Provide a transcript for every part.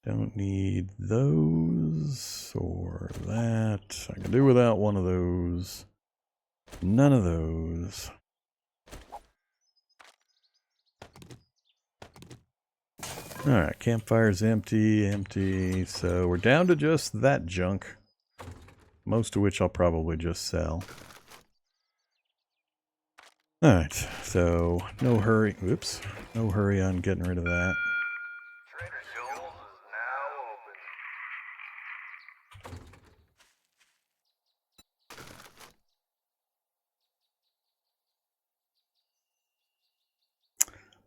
Don't need those or that. I can do without one of those. None of those. Alright, campfire's empty, empty. So we're down to just that junk. Most of which I'll probably just sell. Alright, so no hurry. Oops. No hurry on getting rid of that.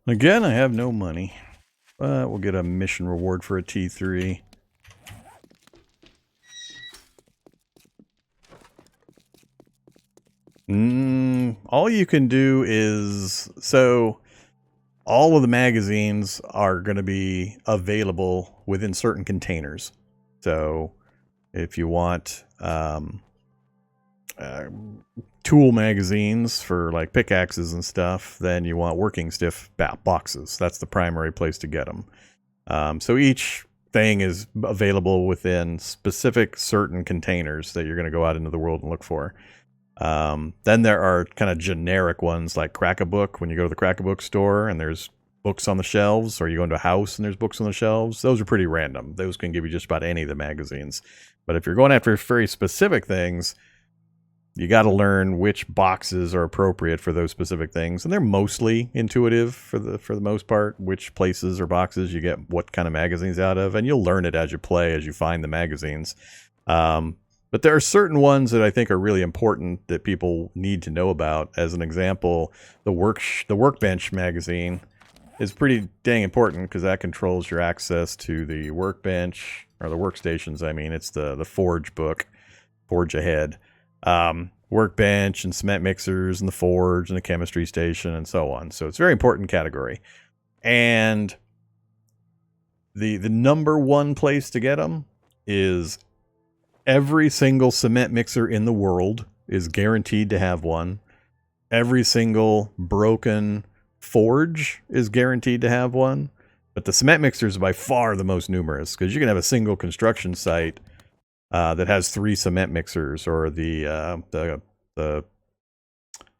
Again, I have no money, but we'll get a mission reward for a T3. All you can do is, so all of the magazines are going to be available within certain containers. So if you want tool magazines for like pickaxes and stuff, then you want working stiff boxes. That's the primary place to get them. So each thing is available within specific certain containers that you're going to go out into the world and look for. Then there are kind of generic ones like Crack-A-Book. When you go to the Crack-A-Book store and there's books on the shelves, or you go into a house and there's books on the shelves, those are pretty random. Those can give you just about any of the magazines. But if you're going after very specific things, you got to learn which boxes are appropriate for those specific things, and they're mostly intuitive for the most part. Which places or boxes you get what kind of magazines out of, and you'll learn it as you play, as you find the magazines. But there are certain ones that I think are really important that people need to know about. As an example, the Workbench magazine is pretty dang important because that controls your access to the workbench, or the workstations. I mean, it's the Forge book, Forge Ahead. Workbench and cement mixers and the forge and the chemistry station and so on. So it's a very important category. And the number one place to get them is every single cement mixer in the world is guaranteed to have one. Every single broken forge is guaranteed to have one. But the cement mixers are by far the most numerous, because you can have a single construction site that has 3 cement mixers, or the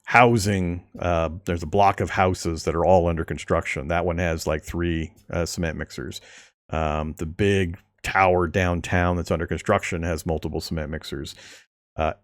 housing. There's a block of houses that are all under construction. That one has like 3 cement mixers. The big tower downtown that's under construction has multiple cement mixers.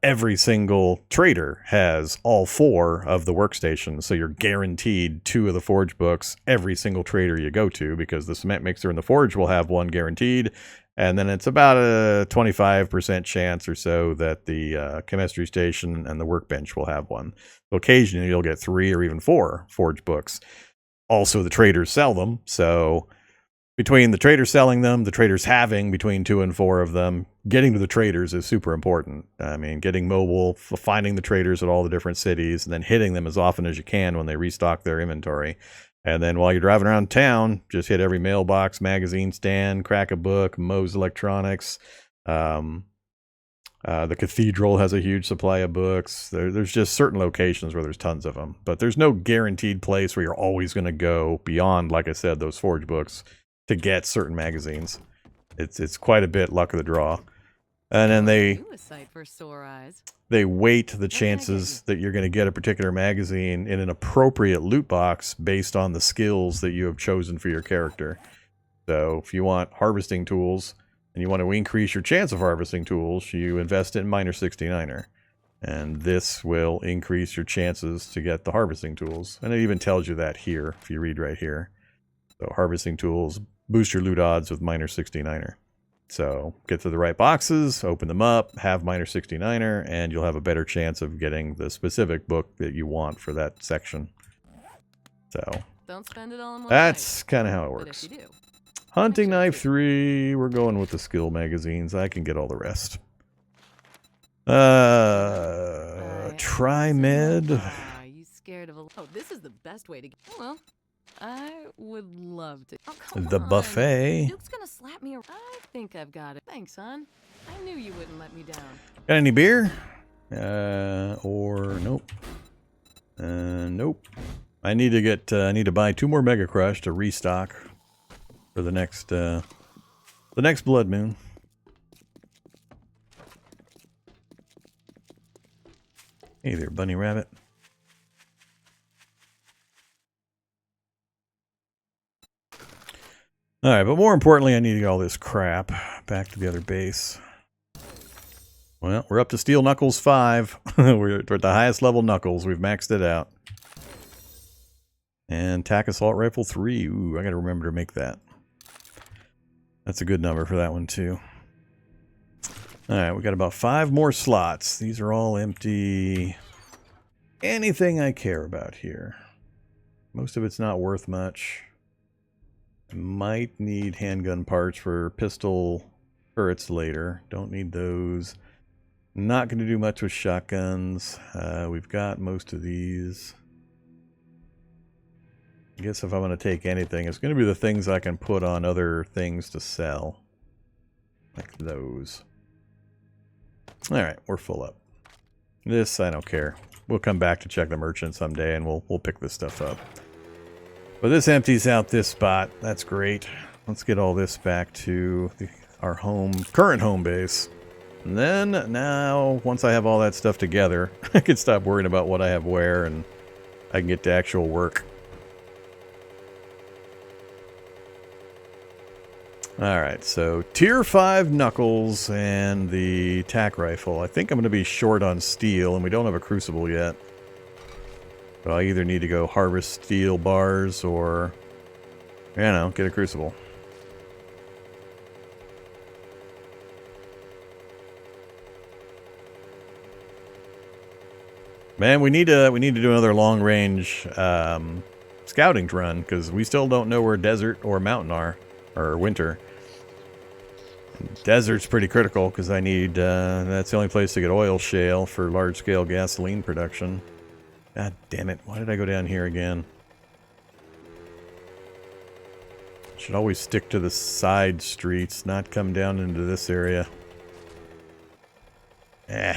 Every single trader has all 4 of the workstations, so you're guaranteed 2 of the forge books every single trader you go to, because the cement mixer and the forge will have one guaranteed. And then it's about a 25% chance or so that the chemistry station and the workbench will have one. So occasionally you'll get 3 or even 4 forge books. Also, the traders sell them. So between the traders selling them, the traders having between 2 and 4 of them, getting to the traders is super important. I mean, getting mobile, finding the traders at all the different cities, and then hitting them as often as you can when they restock their inventory. And then while you're driving around town, just hit every mailbox, magazine stand, Crack-A-Book, Moe's Electronics. The Cathedral has a huge supply of books. There's just certain locations where there's tons of them. But there's no guaranteed place where you're always going to go beyond, like I said, those forge books to get certain magazines. It's quite a bit luck of the draw. And then they weight the chances that you're going to get a particular magazine in an appropriate loot box based on the skills that you have chosen for your character. So if you want harvesting tools and you want to increase your chance of harvesting tools, you invest in Miner 69er. And this will increase your chances to get the harvesting tools. And it even tells you that here, if you read right here. So harvesting tools boost your loot odds with Miner 69er. So get to the right boxes, open them up, have Miner 69er, and you'll have a better chance of getting the specific book that you want for that section. So don't spend it all in one that's kind of how it works. Hunting knife 3, we're going with the skill magazines. I can get all the rest. Tri-med. Are you scared of a... Oh, this is the best way to get... Well, I would love to. Oh, the buffet. Duke's gonna slap me. I think I've got it. Thanks, son. I knew you wouldn't let me down. Got any beer? Or nope. Nope. I need to get. I need to buy 2 more Mega Crush to restock for the next The next blood moon. Hey there, bunny rabbit. Alright, but more importantly, I need to get all this crap back to the other base. Well, we're up to Steel Knuckles 5. We're at the highest level Knuckles. We've maxed it out. And Tac Assault Rifle 3. Ooh, I gotta remember to make that. That's a good number for that one, too. Alright, we got about 5 more slots. These are all empty. Anything I care about here. Most of it's not worth much. I might need handgun parts for pistol turrets later. Don't need those. Not going to do much with shotguns. We've got most of these. I guess if I'm going to take anything, it's going to be the things I can put on other things to sell. Like those. Alright, we're full up. This, I don't care. We'll come back to check the merchant someday and we'll pick this stuff up. But this empties out this spot. That's great. Let's get all this back to our current home base. And then, now, once I have all that stuff together, I can stop worrying about what I have where and I can get to actual work. Alright, so Tier 5 Knuckles and the tac rifle. I think I'm going to be short on steel, and we don't have a crucible yet. But I either need to go harvest steel bars or, you know, get a crucible. Man, we need to do another long range scouting run because we still don't know where desert or mountain are, or winter. Desert's pretty critical because I need, that's the only place to get oil shale for large-scale gasoline production. God damn it, why did I go down here again? Should always stick to the side streets, not come down into this area. Eh.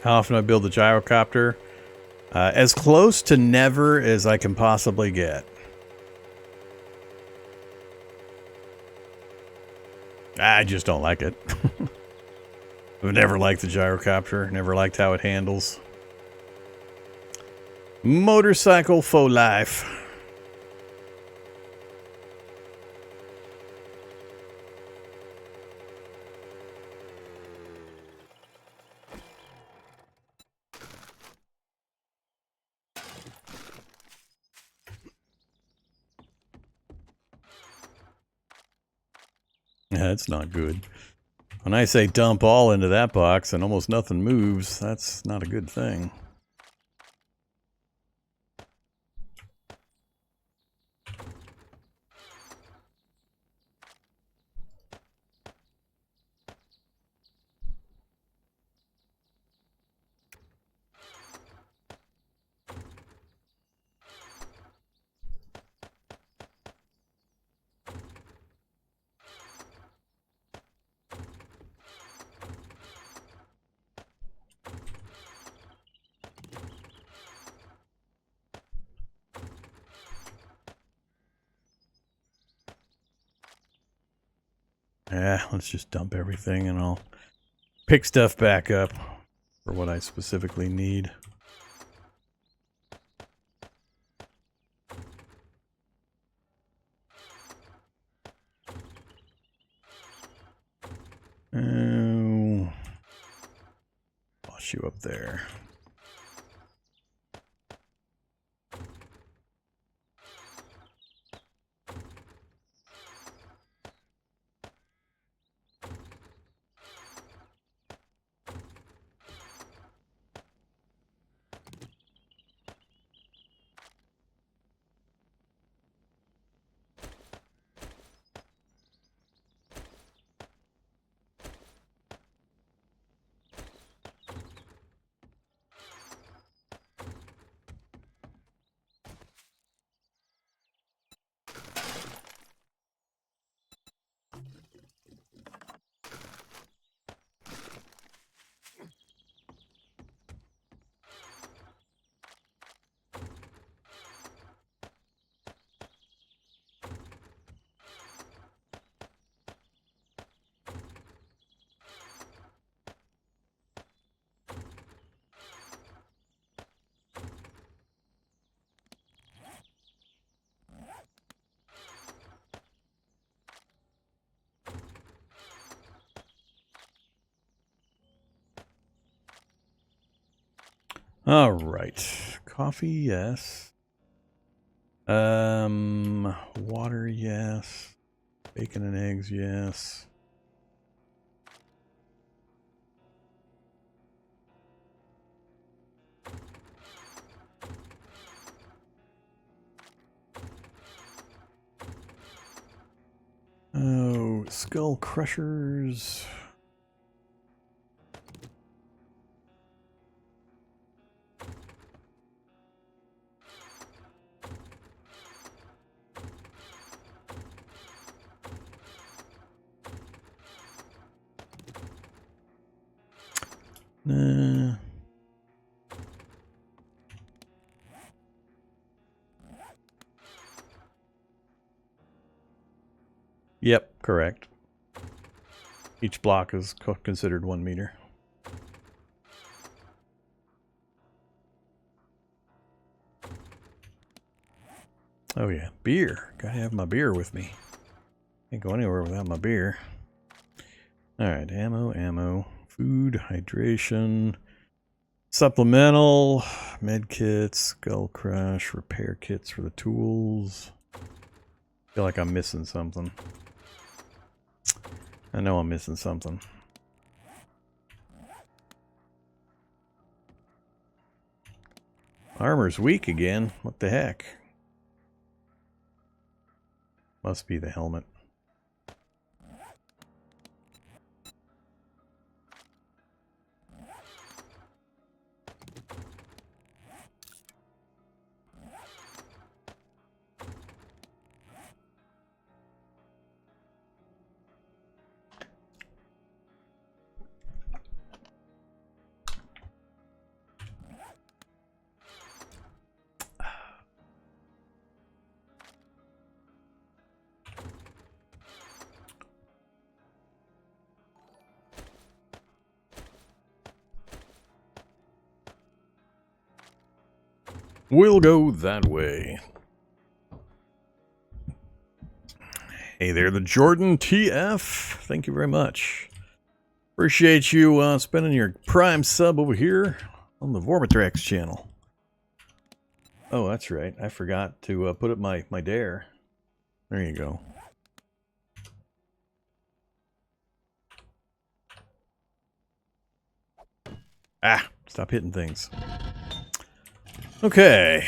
How often I build the gyrocopter? As close to never as I can possibly get. I just don't like it. I've never liked the gyrocopter. Never liked how it handles. Motorcycle for life. Yeah, it's not good. When I say dump all into that box and almost nothing moves, that's not a good thing. Yeah, let's just dump everything and I'll pick stuff back up for what I specifically need. Oh, toss you up there. All right. Coffee, yes. Water, yes. Bacon and eggs, yes. Oh, skull crushers. Nah. Yep, correct. Each block is considered 1 meter. Oh yeah, beer. Gotta have my beer with me. Can't go anywhere without my beer. Alright, ammo, food, hydration, supplemental, med kits, skull crush, repair kits for the tools. Feel like I'm missing something. I know I'm missing something. Armor's weak again. What the heck? Must be the helmet. We'll go that way. Hey there, the Jordan TF. Thank you very much. Appreciate you spending your Prime sub over here on the Vorm channel. Oh, that's right. I forgot to put up my dare. There you go. Ah, stop hitting things. Okay,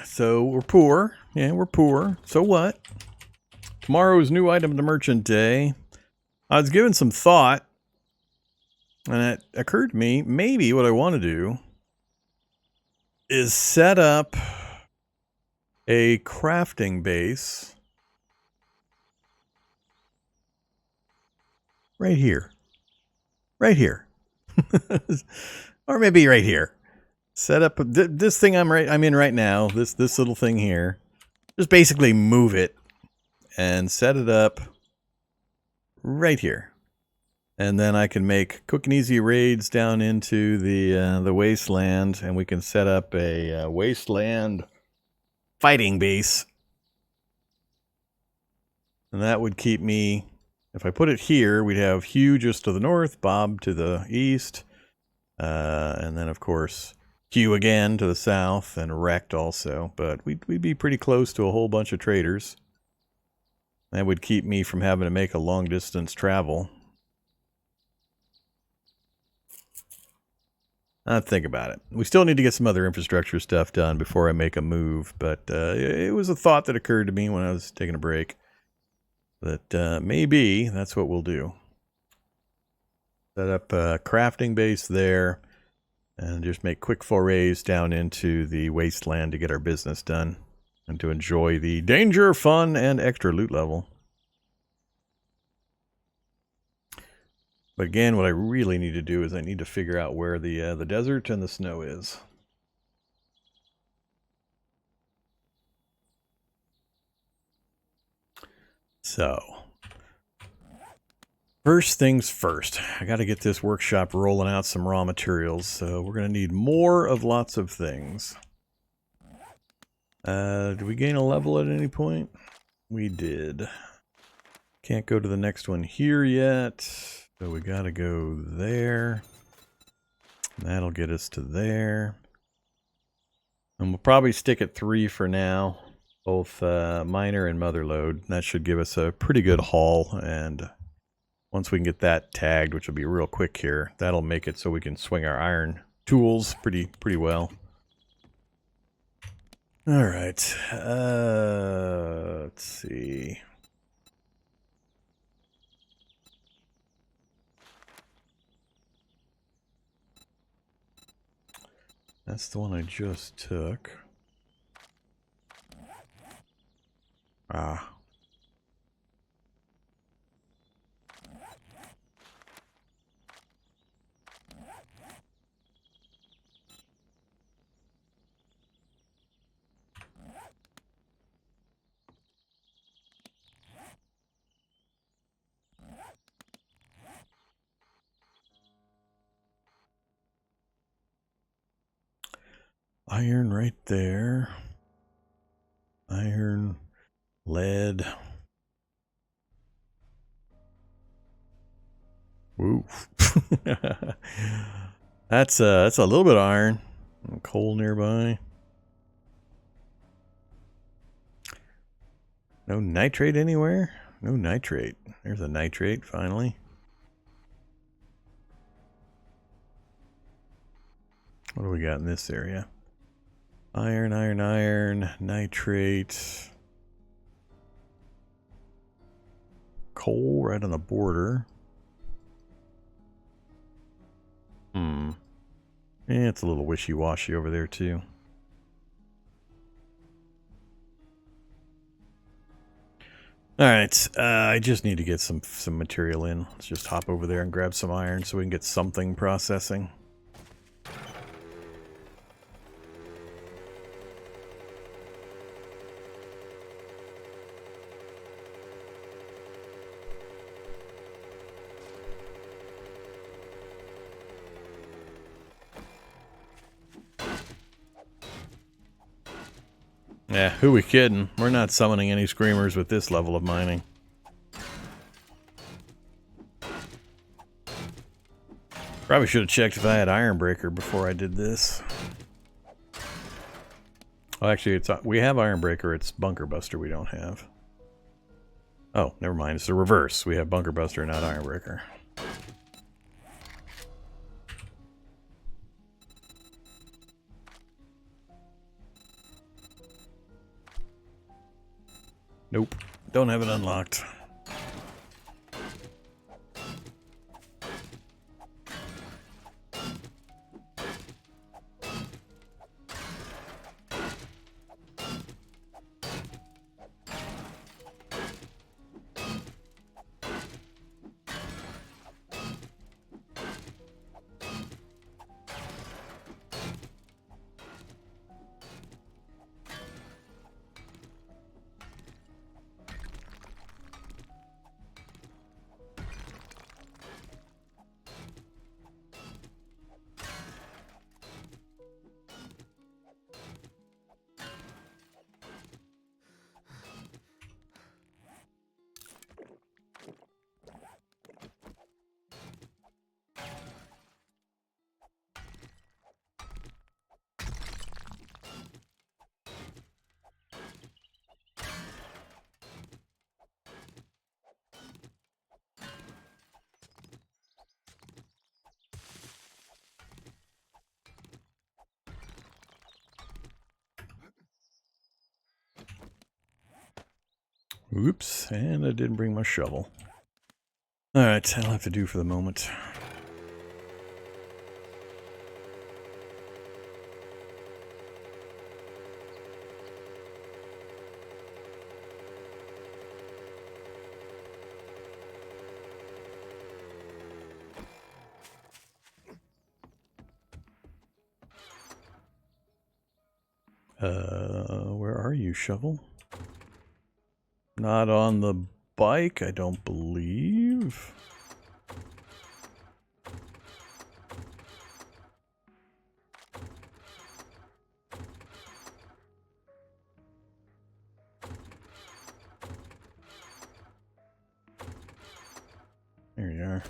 so we're poor. Yeah, we're poor. So what? Tomorrow's new item to merchant day. I was given some thought, and it occurred to me, maybe what I want to do is set up a crafting base right here. Right here. Or maybe right here. Set up this thing I'm in right now, this little thing here. Just basically move it and set it up right here. And then I can make quick and easy raids down into the wasteland, and we can set up a wasteland fighting base. And that would keep me, if I put it here, we'd have Hugh just to the north, Bob to the east, and then of course Hugh again to the south, and Wrecked also. But we'd be pretty close to a whole bunch of traders. That would keep me from having to make a long distance travel. I'd think about it. We still need to get some other infrastructure stuff done before I make a move, but it was a thought that occurred to me when I was taking a break. That maybe that's what we'll do. Set up a crafting base there, and just make quick forays down into the wasteland to get our business done, and to enjoy the danger, fun, and extra loot level. But again, what I really need to do is I need to figure out where the desert and the snow is. So, first things first, I got to get this workshop rolling out some raw materials. So we're going to need more of lots of things. Did we gain a level at any point? We did. Can't go to the next one here yet. So we got to go there. That'll get us to there. And we'll probably stick at 3 for now. Both miner and mother load. That should give us a pretty good haul, and once we can get that tagged, which will be real quick here, that'll make it so we can swing our iron tools pretty well. All right. Let's see. That's the one I just took. Ah. Iron right there. Iron, lead. Woo. That's a little bit of iron. Coal nearby. No nitrate anywhere? No nitrate. There's a nitrate finally. What do we got in this area? Iron, iron, iron, nitrate. Coal right on the border. Yeah, it's a little wishy-washy over there too. Alright, I just need to get some material in. Let's just hop over there and grab some iron so we can get something processing. Yeah, who we kidding? We're not summoning any screamers with this level of mining. Probably should have checked if I had Iron Breaker before I did this. Oh, actually, we have Iron Breaker. It's Bunker Buster we don't have. Oh, never mind. It's the reverse. We have Bunker Buster, not Iron Breaker. Nope. Don't have it unlocked. Oops, and I didn't bring my shovel. Alright, that'll have to do for the moment. Where are you, shovel? Not on the bike, I don't believe. There you are.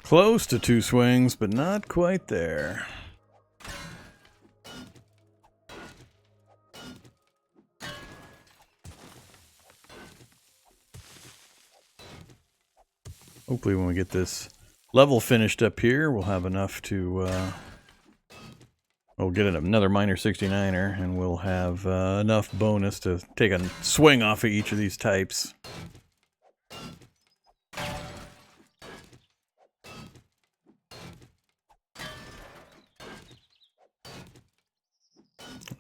Close to 2 swings, but not quite there. Hopefully when we get this level finished up here, we'll have enough to... we'll get another minor 69er, and we'll have enough bonus to take a swing off of each of these types.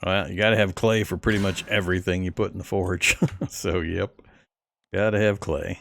Well, you gotta have clay for pretty much everything you put in the forge. So, yep. Gotta have clay.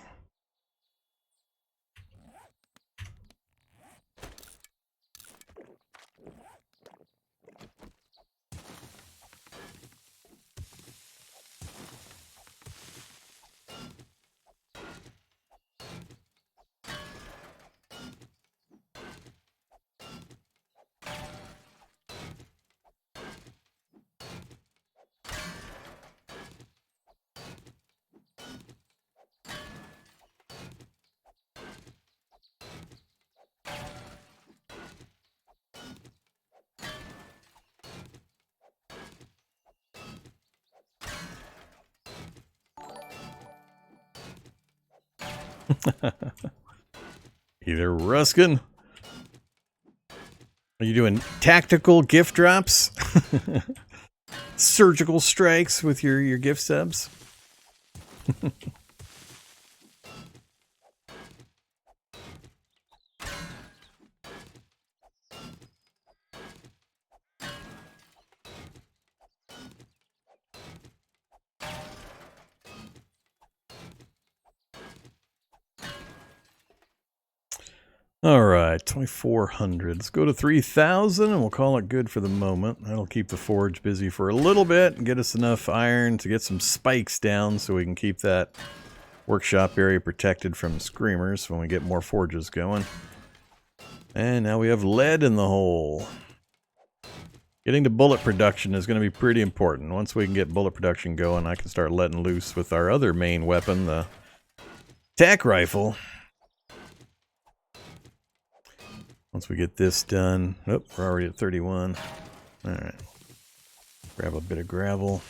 Either Ruskin. Are you doing tactical gift drops? Surgical strikes with your gift subs? Alright, 2,400. Let's go to 3,000 and we'll call it good for the moment. That'll keep the forge busy for a little bit and get us enough iron to get some spikes down so we can keep that workshop area protected from screamers when we get more forges going. And now we have lead in the hole. Getting to bullet production is going to be pretty important. Once we can get bullet production going, I can start letting loose with our other main weapon, the tack rifle. Once we get this done, oh, we're already at 31. All right, grab a bit of gravel.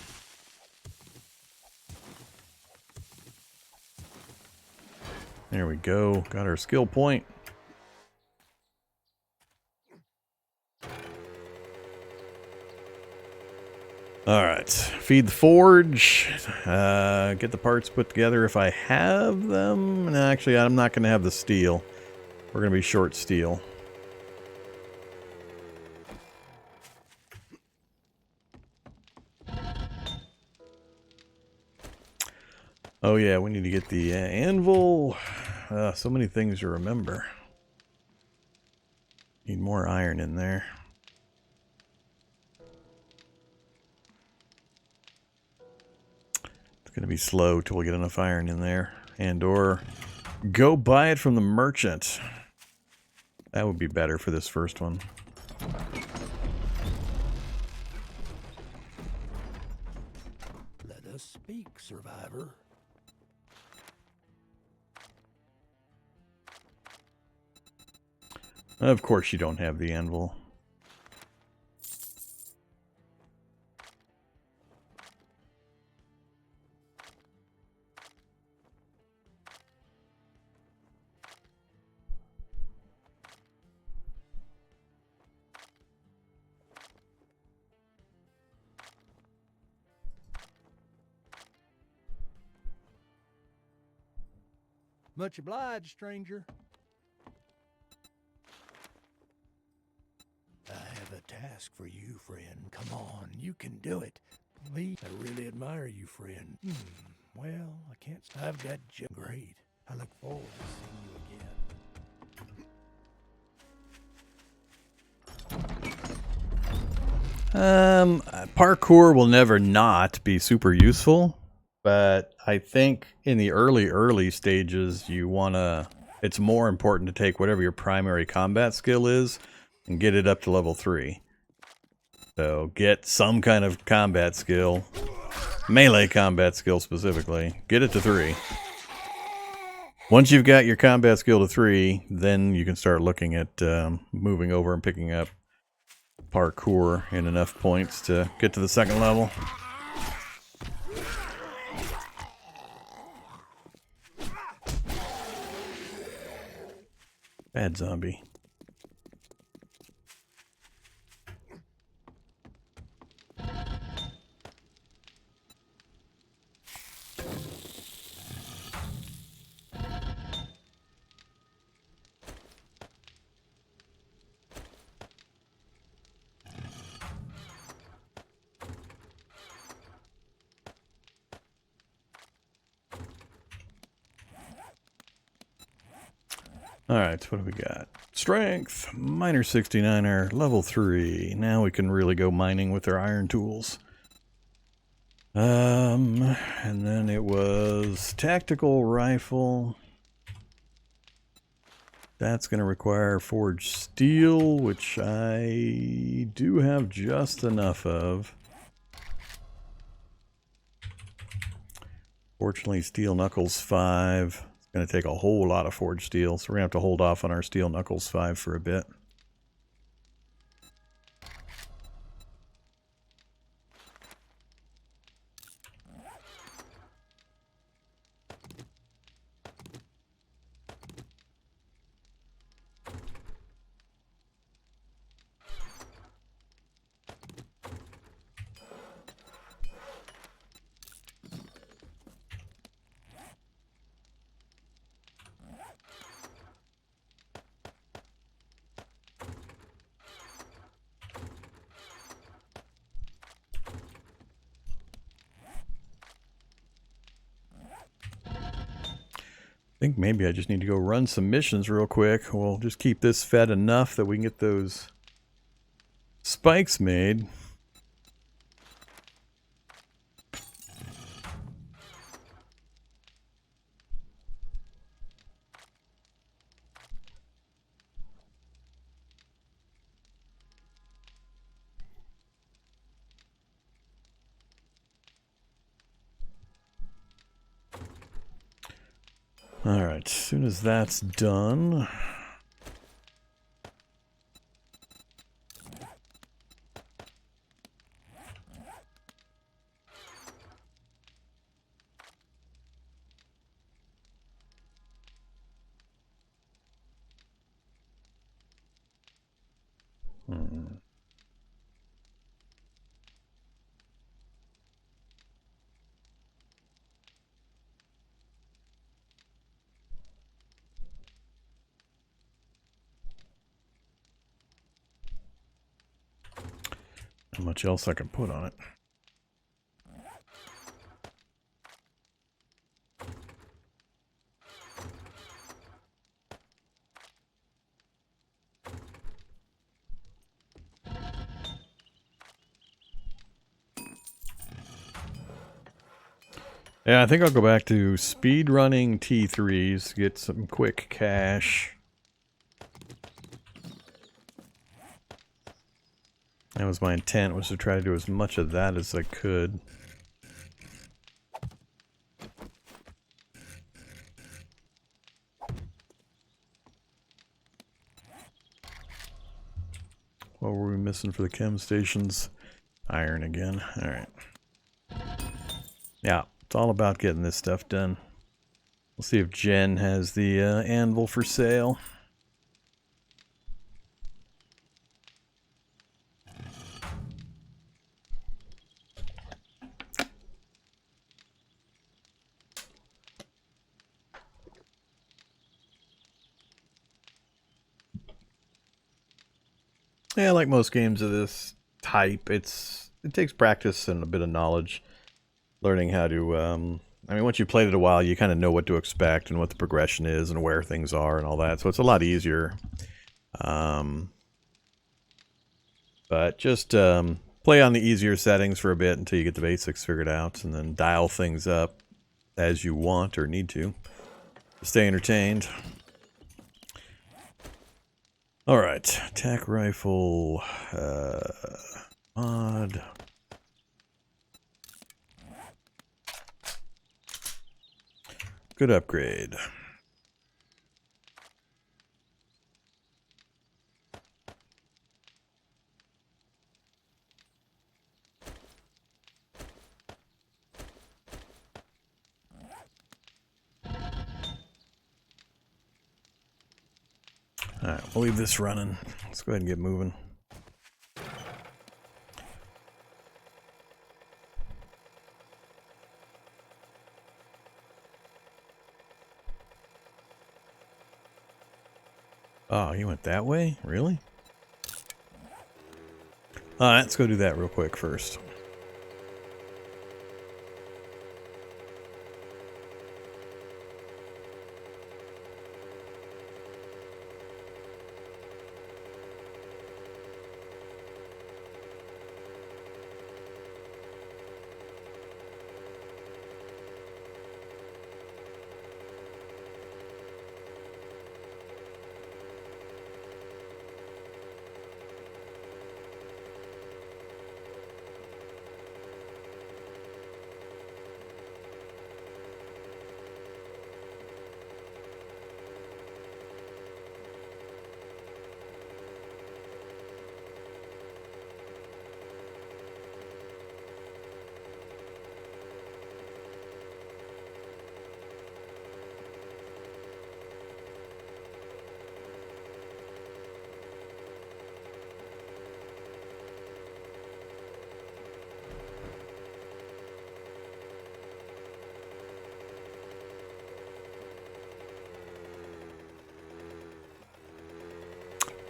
There we go, got our skill point. All right, feed the forge, get the parts put together if I have them. No, actually, I'm not gonna have the steel. We're gonna be short steel. Oh yeah, we need to get the anvil. So many things to remember. Need more iron in there. It's going to be slow till we get enough iron in there. And or go buy it from the merchant. That would be better for this first one. Let us speak, survivor. Of course you don't have the anvil. Much obliged, stranger. I have a task for you, friend. Come on, you can do it. Lee, I really admire you, friend. Well, I can't... I've got you. Great. I look forward to seeing you again. Parkour will never not be super useful, but I think in the early stages you wanna... It's more important to take whatever your primary combat skill is and get it up to level 3. So get some kind of combat skill, melee combat skill specifically. Get it to 3. Once you've got your combat skill to 3, then you can start looking at moving over and picking up parkour in enough points to get to the 2nd level. Bad zombie. Alright, so what do we got? Strength, miner 69er, level 3. Now we can really go mining with our iron tools. And then it was tactical rifle. That's going to require forged steel, which I do have just enough of. Fortunately, steel knuckles 5. Going to take a whole lot of forged steel, so we're going to have to hold off on our steel knuckles 5 for a bit. I think maybe I just need to go run some missions real quick. We'll just keep this fed enough that we can get those spikes made. Alright, as soon as that's done... How much else I can put on it? Yeah, I think I'll go back to speed running T3s, get some quick cash. That was my intent, was to try to do as much of that as I could. What were we missing for the chem stations? Iron again. Alright. Yeah, it's all about getting this stuff done. We'll see if Jen has the anvil for sale. Yeah, like most games of this type, it takes practice and a bit of knowledge. Learning how to, I mean, once you've played it a while, you kind of know what to expect and what the progression is and where things are and all that. So it's a lot easier. But just play on the easier settings for a bit until you get the basics figured out, and then dial things up as you want or need to stay entertained. Alright, attack rifle, mod. Good upgrade. Alright, we'll leave this running. Let's go ahead and get moving. Oh, you went that way? Really? Alright, let's go do that real quick first.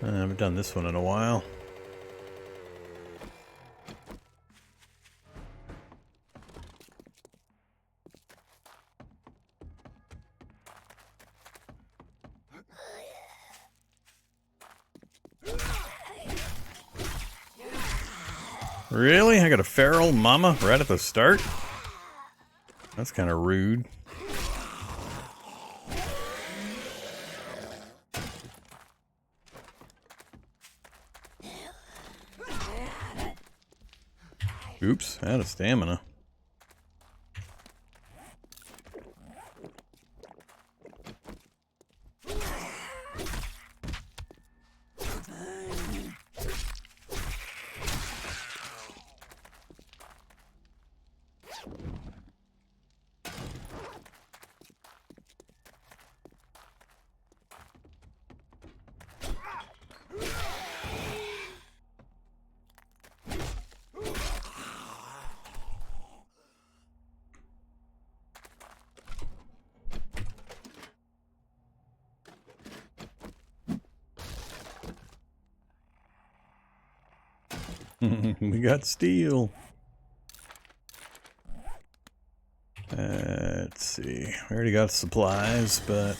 I haven't done this one in a while. Really? I got a feral mama right at the start? That's kind of rude. Oops, out of stamina. We got steel. Let's see. We already got supplies, but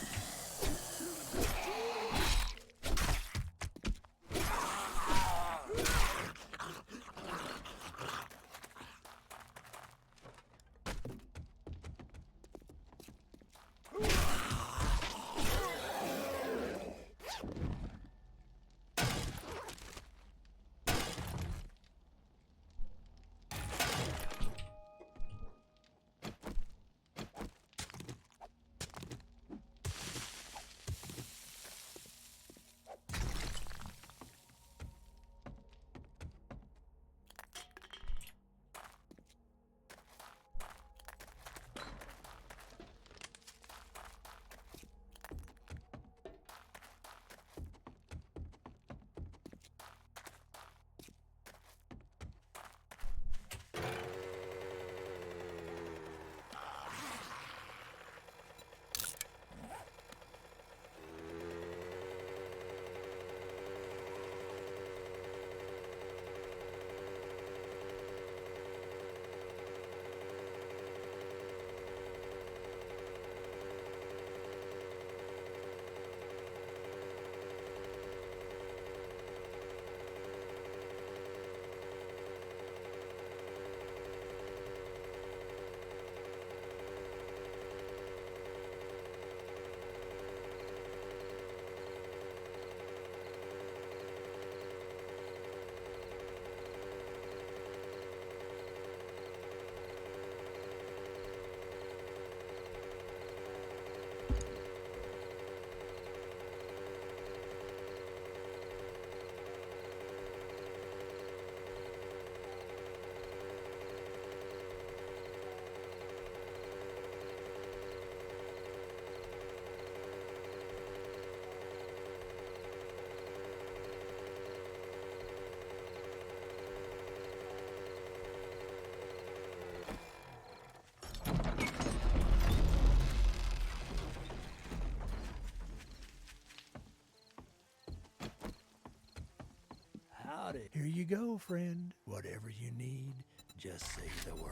Here you go, friend. Whatever you need, just say the word.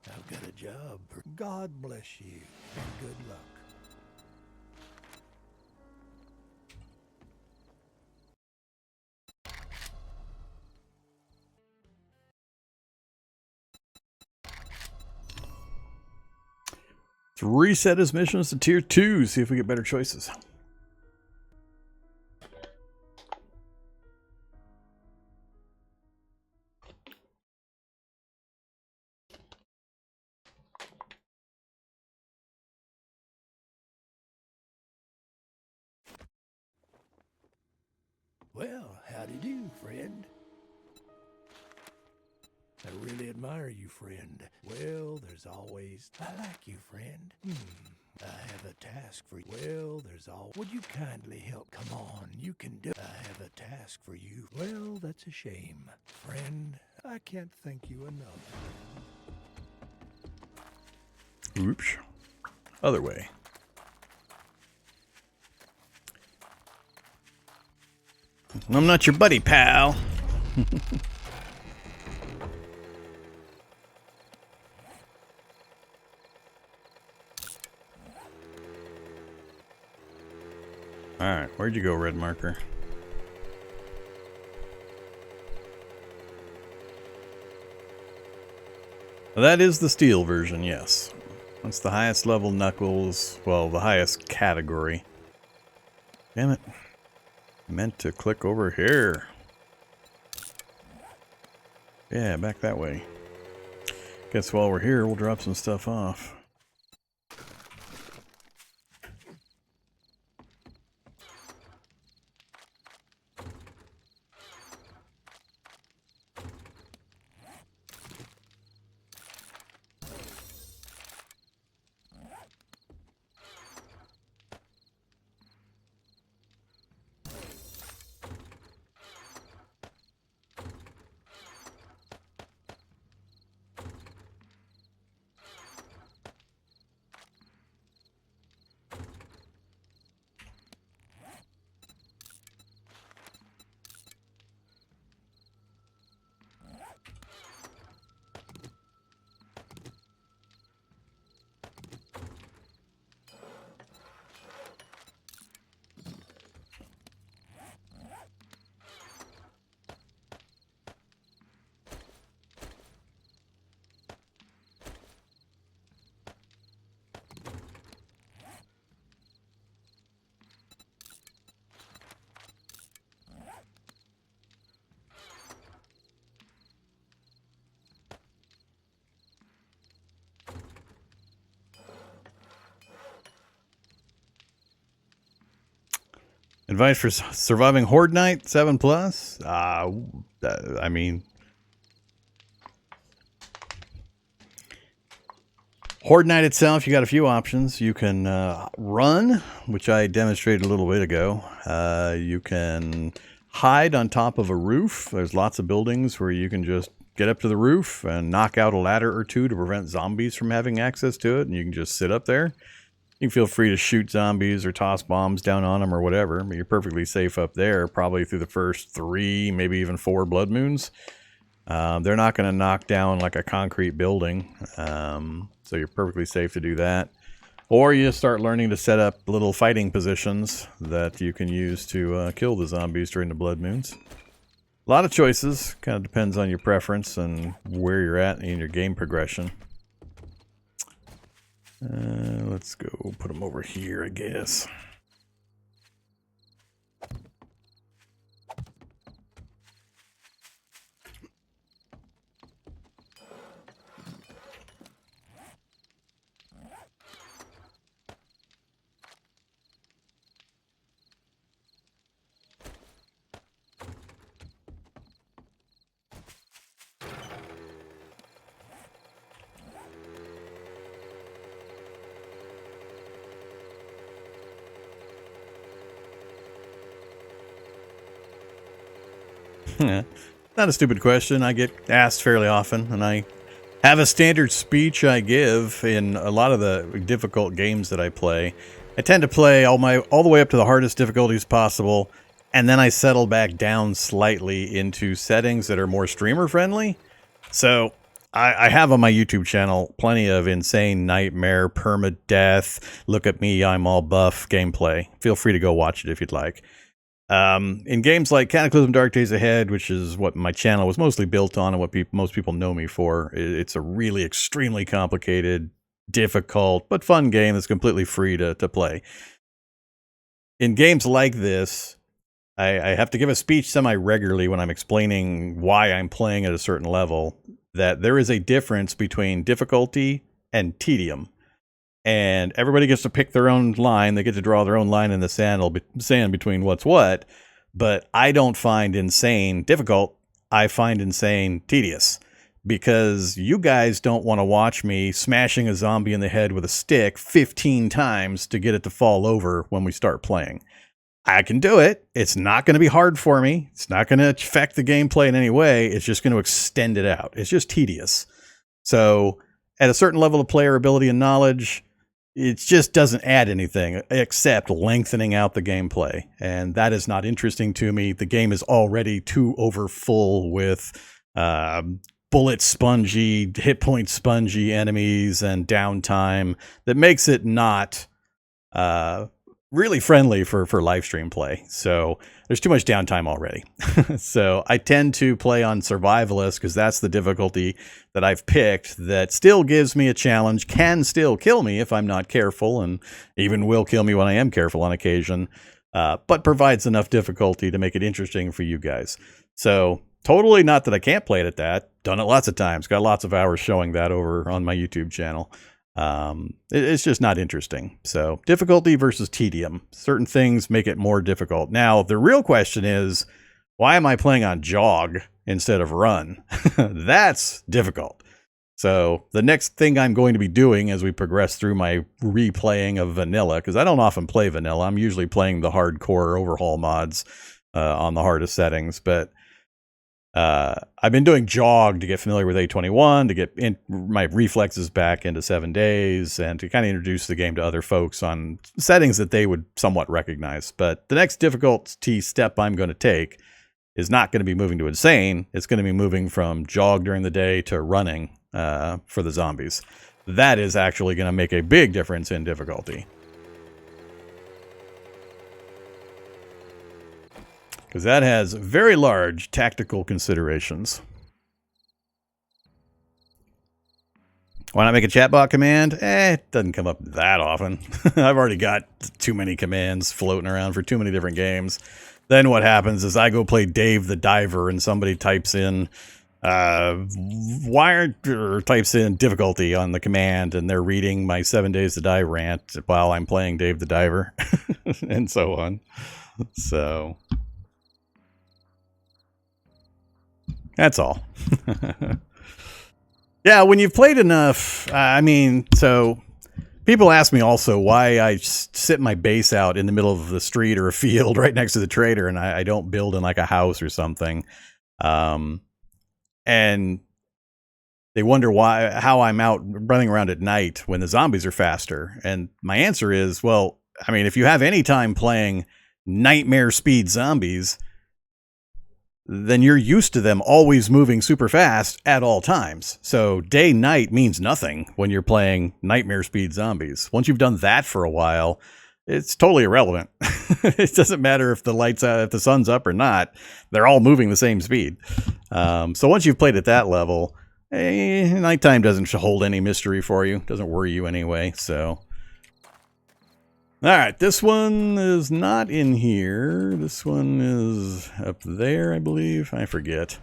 I've got a job. God bless you and good luck. Let's reset his missions to tier 2, see if we get better choices. Well, howdy do, friend. I really admire you, friend. Well, there's always... I like you, friend. I have a task for you. Well, there's all... Would you kindly help? Come on, you can do... I have a task for you. Well, that's a shame. Friend, I can't thank you enough. Oops. Other way. I'm not your buddy, pal. Alright, where'd you go, red marker? Well, that is the steel version, yes. That's the highest level Knuckles, well, the highest category. Damn it. I meant to click over here. Yeah, back that way. Guess while we're here, we'll drop some stuff off. Advice for surviving Horde Night 7+? I mean, Horde Night itself, you got a few options. You can run, which I demonstrated a little bit ago. You can hide on top of a roof. There's lots of buildings where you can just get up to the roof and knock out a ladder or two to prevent zombies from having access to it, and you can just sit up there. You can feel free to shoot zombies or toss bombs down on them or whatever, but you're perfectly safe up there, probably through the first 3, maybe even 4 blood moons. They're not going to knock down like a concrete building, so you're perfectly safe to do that. Or you just start learning to set up little fighting positions that you can use to kill the zombies during the blood moons. A lot of choices, kind of depends on your preference and where you're at in your game progression. Let's go put them over here, I guess. Not a stupid question. I get asked fairly often, and I have a standard speech I give in a lot of the difficult games that I play. I tend to play all the way up to the hardest difficulties possible, and then I settle back down slightly into settings that are more streamer friendly. So I have on my YouTube channel plenty of insane nightmare, permadeath, look at me, I'm all buff gameplay. Feel free to go watch it if you'd like. In games like Cataclysm Dark Days Ahead, which is what my channel was mostly built on and what most people know me for, it's a really extremely complicated, difficult, but fun game that's completely free to play. In games like this, I have to give a speech semi-regularly when I'm explaining why I'm playing at a certain level, that there is a difference between difficulty and tedium. And everybody gets to pick their own line. They get to draw their own line in the sand between what's what. But I don't find insane difficult. I find insane tedious. Because you guys don't want to watch me smashing a zombie in the head with a stick 15 times to get it to fall over when we start playing. I can do it. It's not going to be hard for me. It's not going to affect the gameplay in any way. It's just going to extend it out. It's just tedious. So at a certain level of player ability and knowledge, it just doesn't add anything except lengthening out the gameplay. And that is not interesting to me. The game is already too overfull with bullet spongy, hit point spongy enemies and downtime that makes it not really friendly for live stream play. So there's too much downtime already. So I tend to play on survivalist because that's the difficulty that I've picked that still gives me a challenge, can still kill me if I'm not careful, and even will kill me when I am careful on occasion, but provides enough difficulty to make it interesting for you guys. So totally not that I can't play it at that. Done it lots of times. Got lots of hours showing that over on my YouTube channel. It's just not interesting. So difficulty versus tedium. Certain things make it more difficult. Now, the real question is, why am I playing on jog instead of run? That's difficult. So the next thing I'm going to be doing as we progress through my replaying of vanilla, because I don't often play vanilla. I'm usually playing the hardcore overhaul mods on the hardest settings, but I've been doing jog to get familiar with A21, to get my reflexes back into 7 days, and to kind of introduce the game to other folks on settings that they would somewhat recognize. But the next difficulty step I'm going to take is not going to be moving to insane. It's going to be moving from jog during the day to running for the zombies. That is actually going to make a big difference in difficulty. Because that has very large tactical considerations. Why not make a chatbot command? It doesn't come up that often. I've already got too many commands floating around for too many different games. Then what happens is I go play Dave the Diver and somebody types in types in difficulty on the command, and they're reading my 7 Days to Die rant while I'm playing Dave the Diver and so on. So that's all. Yeah, when you've played enough, so people ask me also why I sit my base out in the middle of the street or a field right next to the trader, and I don't build in like a house or something. And they wonder how I'm out running around at night when the zombies are faster. And my answer is, well, I mean, if you have any time playing nightmare speed zombies, then you're used to them always moving super fast at all times. So day-night means nothing when you're playing nightmare speed zombies. Once you've done that for a while, it's totally irrelevant. It doesn't matter if the lights out, if the sun's up or not. They're all moving the same speed. So once you've played at that level, nighttime doesn't hold any mystery for you. Doesn't worry you anyway. So, all right, this one is not in here. This one is up there, I believe. I forget.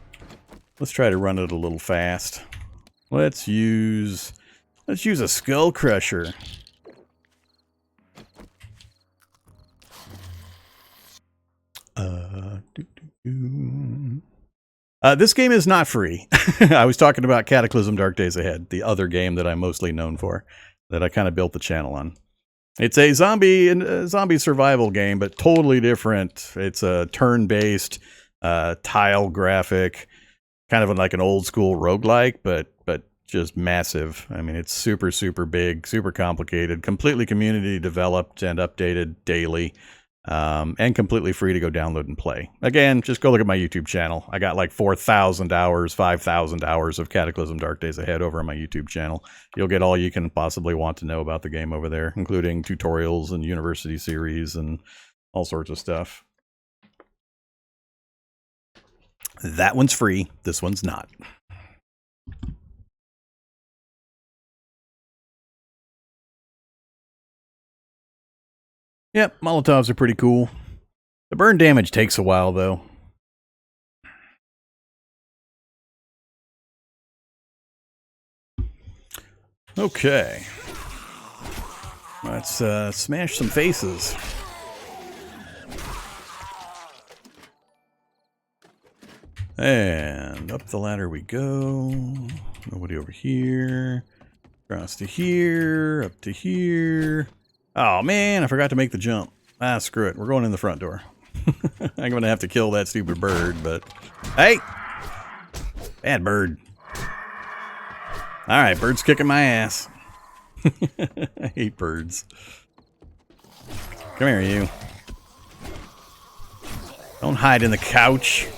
Let's try to run it a little fast. Let's use a skull crusher. This game is not free. I was talking about Cataclysm Dark Days Ahead, the other game that I'm mostly known for, that I kind of built the channel on. It's a zombie survival game, but totally different. It's a turn-based tile graphic, kind of like an old school roguelike, but just massive. I mean, it's super, super big, super complicated, completely community developed and updated daily, and completely free to go download and play. Again, just go look at my YouTube channel. I got like 4,000 hours, 5,000 hours of Cataclysm Dark Days Ahead over on my YouTube channel. You'll get all you can possibly want to know about the game over there, including tutorials and university series and all sorts of stuff. That one's free. This one's not. Yep, Molotovs are pretty cool. The burn damage takes a while, though. Okay. Let's smash some faces. And up the ladder we go. Nobody over here. Across to here. Up to here. Oh, man, I forgot to make the jump. Ah, screw it. We're going in the front door. I'm going to have to kill that stupid bird, but... Hey! Bad bird. Alright, bird's kicking my ass. I hate birds. Come here, you. Don't hide in the couch.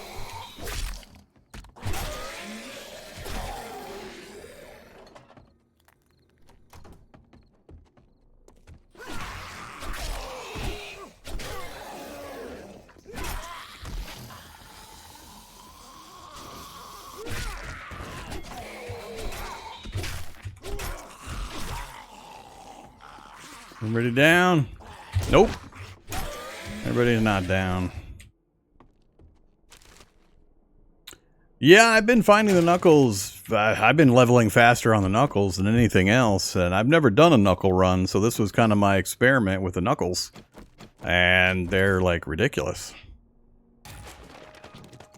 Everybody down? Nope. Everybody's not down. Yeah, I've been finding the Knuckles. I've been leveling faster on the Knuckles than anything else, and I've never done a Knuckle run, so this was kind of my experiment with the Knuckles. And they're, like, ridiculous.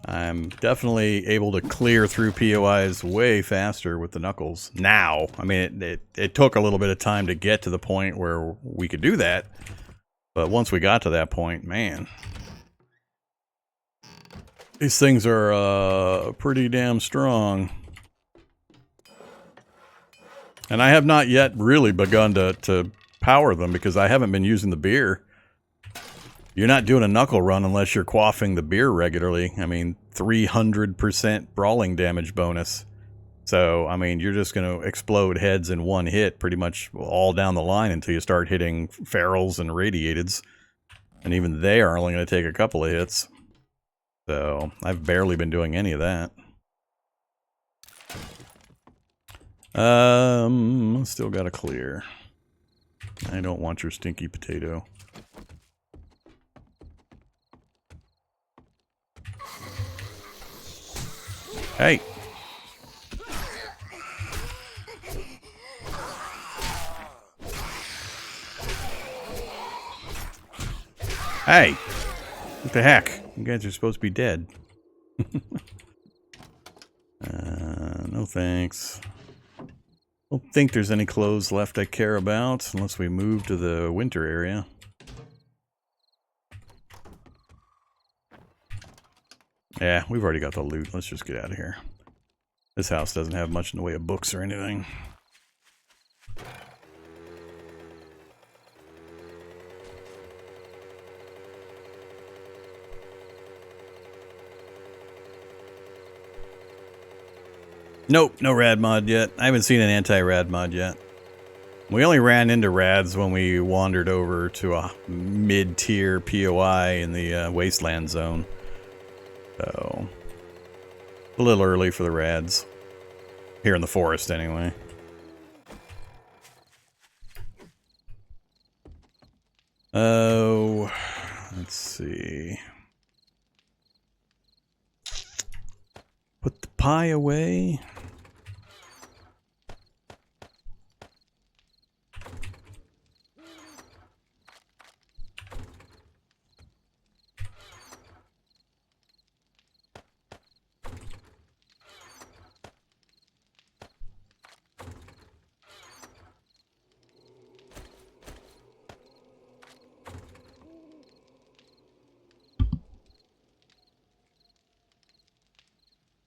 I'm definitely able to clear through POIs way faster with the Knuckles now. I mean, it took a little bit of time to get to the point where we could do that. But once we got to that point, man. These things are pretty damn strong. And I have not yet really begun to power them because I haven't been using the beer. You're not doing a knuckle run unless you're quaffing the beer regularly. I mean, 300% brawling damage bonus. So, I mean, you're just going to explode heads in one hit pretty much all down the line until you start hitting ferals and radiateds. And even they are only going to take a couple of hits. So, I've barely been doing any of that. Still got to clear. I don't want your stinky potato. Hey! Hey! What the heck? You guys are supposed to be dead. No thanks. Don't think there's any clothes left I care about, unless we move to the winter area. Yeah, we've already got the loot. Let's just get out of here. This house doesn't have much in the way of books or anything. Nope, no rad mod yet. I haven't seen an anti-rad mod yet. We only ran into rads when we wandered over to a mid-tier POI in the wasteland zone. So, a little early for the rads. Here in the forest, anyway. Oh, let's see. Put the pie away.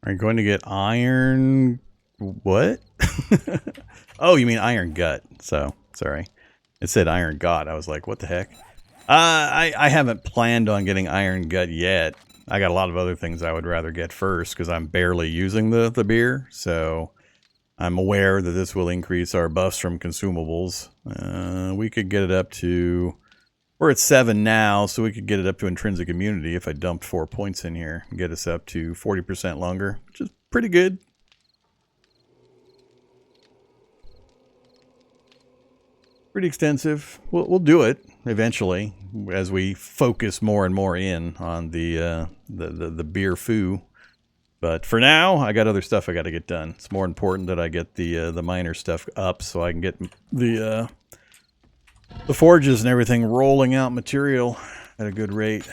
Are you going to get iron? What? Oh, you mean iron gut. So, sorry. It said iron gut. I was like, what the heck? I haven't planned on getting iron gut yet. I got a lot of other things I would rather get first because I'm barely using the beer. So I'm aware that this will increase our buffs from consumables. We could get it up to... We're at 7 now, so we could get it up to intrinsic immunity if I dumped 4 points in here and get us up to 40% longer, which is pretty good. Pretty extensive. We'll do it eventually as we focus more and more in on the beer foo. But for now, I got other stuff I got to get done. It's more important that I get the miner stuff up so I can get the forges and everything rolling out material at a good rate.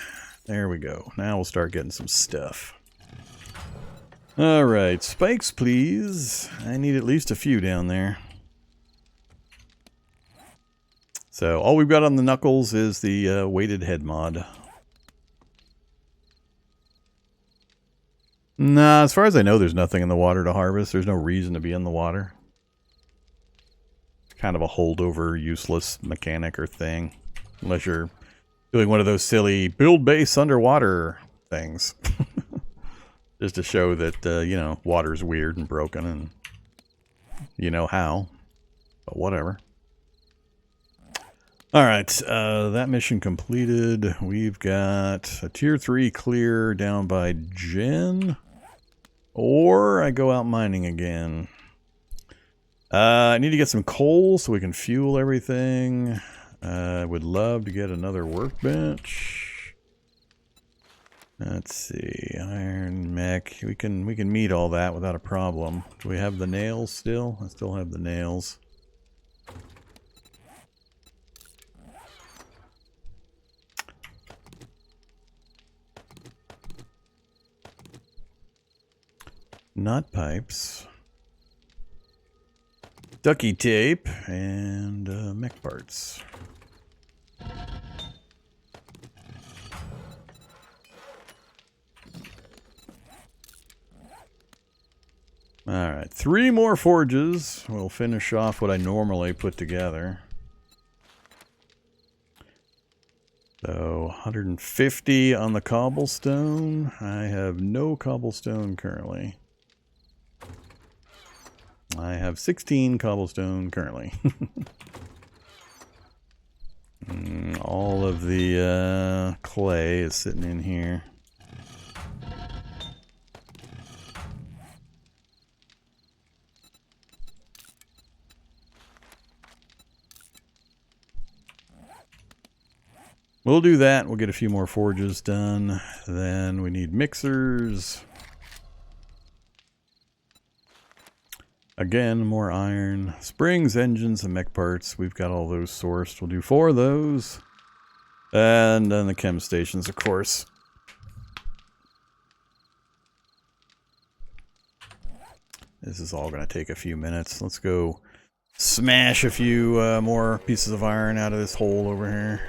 There we go. Now we'll start getting some stuff. All right, spikes, please. I need at least a few down there. So all we've got on the Knuckles is the weighted head mod. Nah, as far as I know, there's nothing in the water to harvest. There's no reason to be in the water. It's kind of a holdover, useless mechanic or thing. Unless you're doing one of those silly build base underwater things. Just to show that, you know, water's weird and broken and you know how. But whatever. Alright, that mission completed. We've got a tier 3 clear down by Jen. Or I go out mining again. I need to get some coal so we can fuel everything. I would love to get another workbench. Let's see, iron mech. We can meet all that without a problem. Do we have the nails still? I still have the nails. Knot pipes, ducky tape, and mech parts. Alright, 3 more forges. We'll finish off what I normally put together. So, 150 on the cobblestone. I have no cobblestone currently. I have 16 cobblestone currently. All of the clay is sitting in here. We'll do that. We'll get a few more forges done. Then we need mixers. Again, more iron. Springs, engines, and mech parts. We've got all those sourced. We'll do 4 of those. And then the chem stations, of course. This is all going to take a few minutes. Let's go smash a few more pieces of iron out of this hole over here.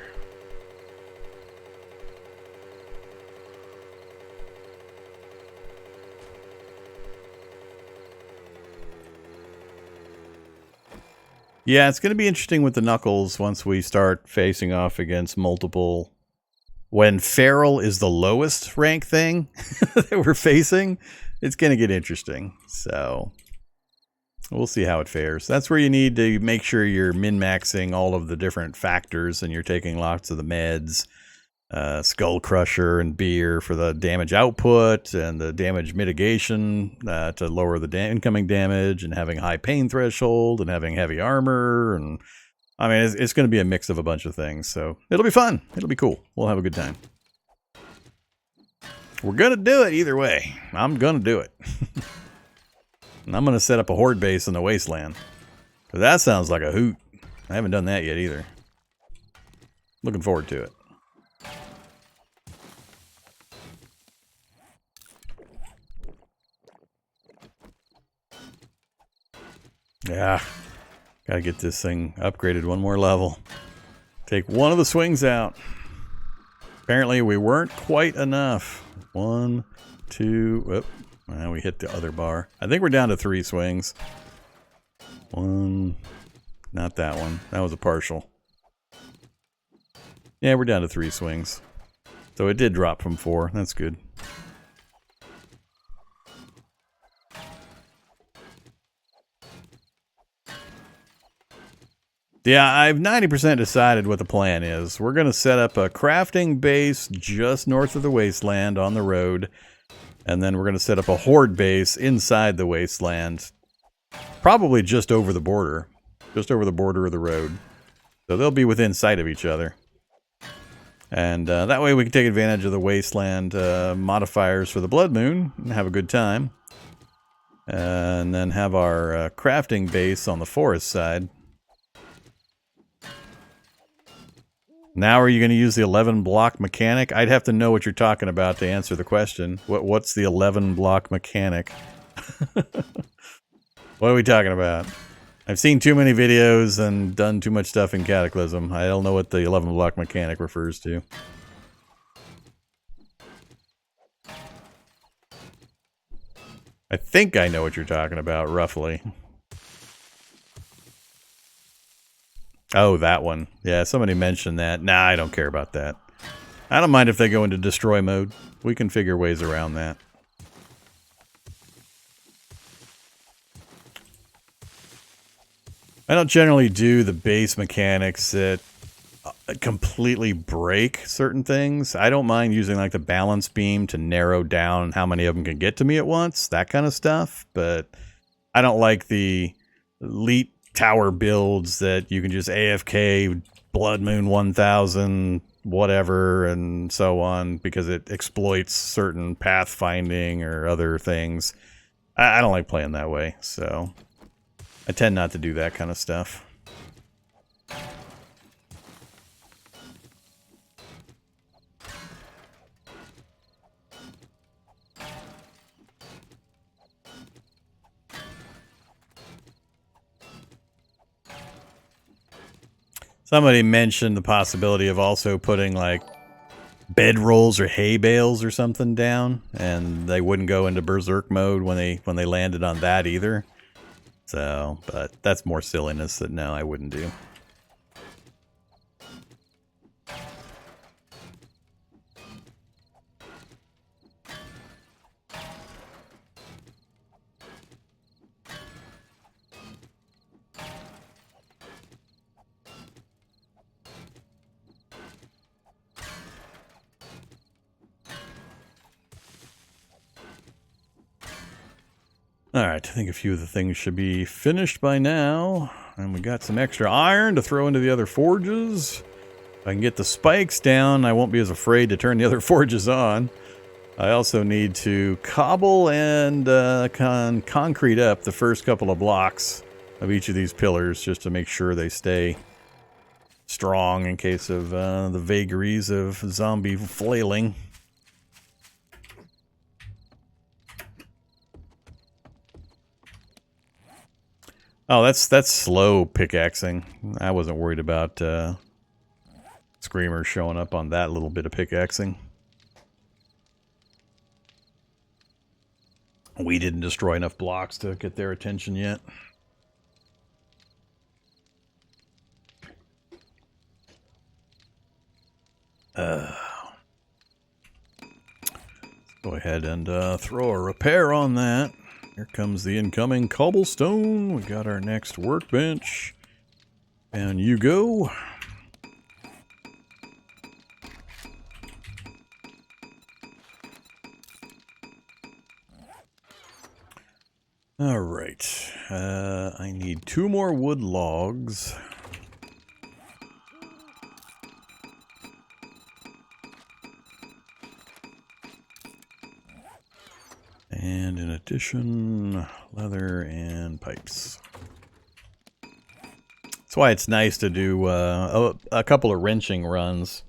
Yeah, it's going to be interesting with the Knuckles once we start facing off against multiple... When Feral is the lowest rank thing that we're facing, it's going to get interesting. So, we'll see how it fares. That's where you need to make sure you're min-maxing all of the different factors and you're taking lots of the meds. Skull Crusher and Beer for the damage output and the damage mitigation to lower the incoming damage, and having high pain threshold and having heavy armor. And I mean, it's going to be a mix of a bunch of things, so it'll be fun. It'll be cool. We'll have a good time. We're going to do it either way. I'm going to do it. And I'm going to set up a horde base in the wasteland. Because that sounds like a hoot. I haven't done that yet either. Looking forward to it. Yeah, gotta get this thing upgraded one more level. Take one of the swings out. Apparently we weren't quite enough. 1, 2, whoop. Well, we hit the other bar. I think we're down to 3 swings. One. Not that one. That was a partial. Yeah, we're down to 3 swings. So it did drop from 4. That's good. Yeah, I've 90% decided what the plan is. We're going to set up a crafting base just north of the wasteland on the road. And then we're going to set up a horde base inside the wasteland. Probably just over the border. Just over the border of the road. So they'll be within sight of each other. And that way we can take advantage of the wasteland modifiers for the Blood Moon and have a good time. And then have our crafting base on the forest side. Now are you going to use the 11 block mechanic? I'd have to know what you're talking about to answer the question. What's the 11 block mechanic? What are we talking about? I've seen too many videos and done too much stuff in Cataclysm. I don't know what the 11 block mechanic refers to. I think I know what you're talking about, roughly. Oh, that one. Yeah, somebody mentioned that. Nah, I don't care about that. I don't mind if they go into destroy mode. We can figure ways around that. I don't generally do the base mechanics that completely break certain things. I don't mind using like the balance beam to narrow down how many of them can get to me at once, that kind of stuff. But I don't like the elite tower builds that you can just AFK Blood Moon 1000 whatever and so on because it exploits certain pathfinding or other things. I don't like playing that way, so I tend not to do that kind of stuff. Somebody mentioned the possibility of also putting like bed rolls or hay bales or something down, and they wouldn't go into berserk mode when they landed on that either. So, but that's more silliness that no, I wouldn't do. Alright, I think a few of the things should be finished by now. And we got some extra iron to throw into the other forges. If I can get the spikes down, I won't be as afraid to turn the other forges on. I also need to cobble and concrete up the first couple of blocks of each of these pillars just to make sure they stay strong in case of the vagaries of zombie flailing. Oh, that's slow pickaxing. I wasn't worried about Screamers showing up on that little bit of pickaxing. We didn't destroy enough blocks to get their attention yet. Go ahead and throw a repair on that. Here comes the incoming cobblestone. We got our next workbench. And you go. All right. I need 2 more wood logs. And in addition, leather and pipes. That's why it's nice to do a couple of wrenching runs.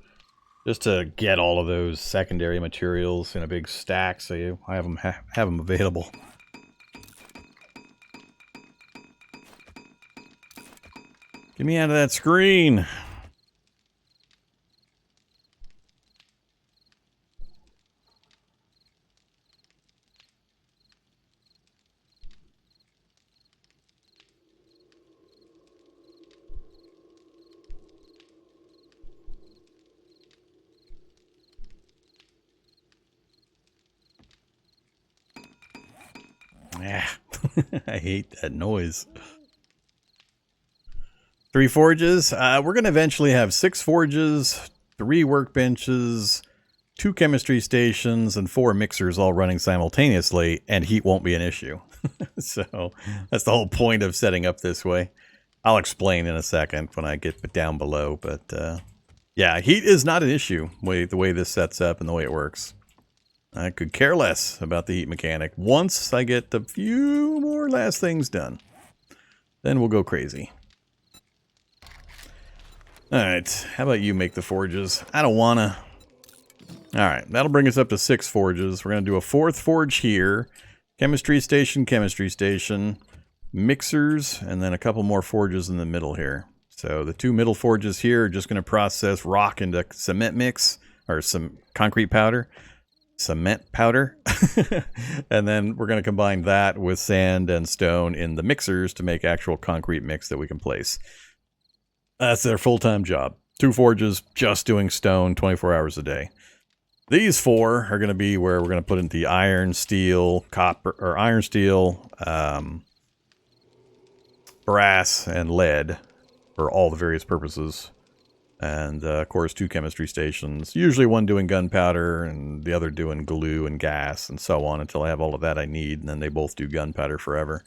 Just to get all of those secondary materials in a big stack so you have them available. Get me out of that screen. Yeah, I hate that noise. 3 forges. We're going to eventually have 6 forges, 3 workbenches, 2 chemistry stations, and 4 mixers all running simultaneously, and heat won't be an issue. So that's the whole point of setting up this way. I'll explain in a second when I get down below, but yeah, heat is not an issue the way this sets up and the way it works. I could care less about the heat mechanic. Once I get the few more last things done, then we'll go crazy. Alright, how about you make the forges? I don't wanna. Alright, that'll bring us up to 6 forges. We're gonna do a 4th forge here. Chemistry station, mixers, and then a couple more forges in the middle here. So the 2 middle forges here are just gonna process rock into cement mix, or some concrete powder. Cement powder. And then we're gonna combine that with sand and stone in the mixers to make actual concrete mix that we can place. That's their full-time job. 2 forges, just doing stone 24 hours a day. These 4 are going to be where we're going to put in the iron, steel, copper, or iron, steel, brass, and lead for all the various purposes. And, of course, 2 chemistry stations. Usually one doing gunpowder and the other doing glue and gas and so on until I have all of that I need. And then they both do gunpowder forever.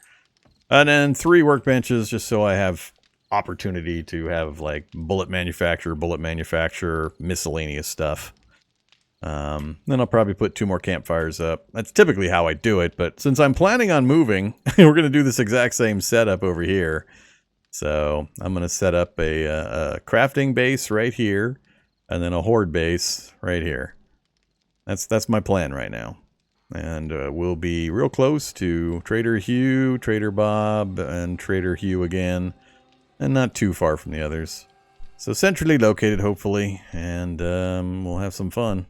And then 3 workbenches just so I have opportunity to have like bullet manufacturer, miscellaneous stuff. Then I'll probably put 2 more campfires up. That's typically how I do it, but since I'm planning on moving, we're going to do this exact same setup over here. So I'm going to set up a crafting base right here, and then a horde base right here. That's my plan right now. And we'll be real close to Trader Hugh, Trader Bob, and Trader Hugh again. And not too far from the others. So centrally located, hopefully, and we'll have some fun.